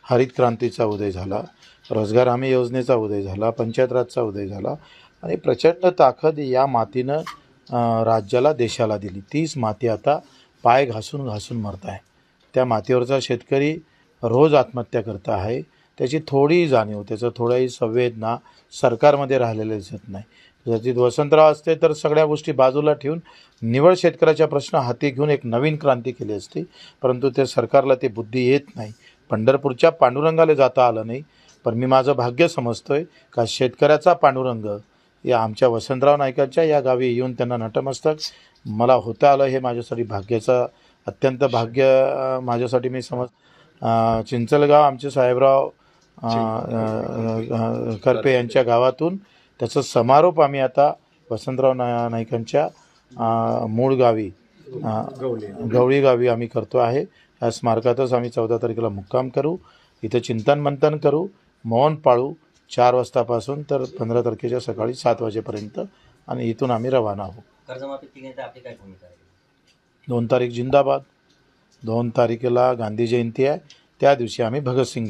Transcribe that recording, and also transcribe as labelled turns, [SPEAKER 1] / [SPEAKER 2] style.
[SPEAKER 1] हरित क्रांतीचा उदय झाला, रोजगार हमी योजनेचा उदय झाला, पंचायत राजचा उदय झाला आणि प्रचंड ताकद या मातीनं राज्याला देशाला दिली. तीच माती आता पाय घासून घासून मरत आहे. त्या मातीवरचा शेतकरी रोज आत्महत्या करत आहे. त्याची थोडी जाणीव, त्याचं थोडीही संवेदना सरकारमध्ये राहिलेलं दिसत नाही. जर वसंतराव असते तर सगळ्या गोष्टी बाजूला ठेवून निवड शेतकऱ्याच्या प्रश्न हाती घेऊन एक नवीन क्रांती केली असती. परंतु ते सरकारला ते बुद्धी येत नाही. पंढरपूरच्या पांडुरंगाला जाता आलं नाही. पण मी माझं भाग्य समजतोय का शेतकऱ्याचा पांडुरंग या आमच्या वसंतराव नाईकांच्या या गावी येऊन त्यांना नतमस्तक मला होता आलं. हे माझ्यासाठी भाग्याचं अत्यंत भाग्य माझ्यासाठी मी चिंचलगाव आमचे साहेबराव करपे यांच्या गावातून त्याचा समारोप आम्ही आता वसंतराव नाईकांच्या मूळ गावी गवळी गावी आम्ही करतो आहे. या स्मारकातच आम्ही 14 तारखेला मुक्काम करू. इथं चिंतन मंथन करू, मौन पाळू 4 वाजतापासून तर 15 तारखेच्या सकाळी 7 वाजेपर्यंत आणि इथून आम्ही रवाना होऊ.
[SPEAKER 2] कर्जमाफी आपली काय भूमिका आहे?
[SPEAKER 1] 2 तारीख जिंदाबाद. 2 तारखेला गांधी जयंती आहे. त्या दिवशी आम्ही भगतसिंग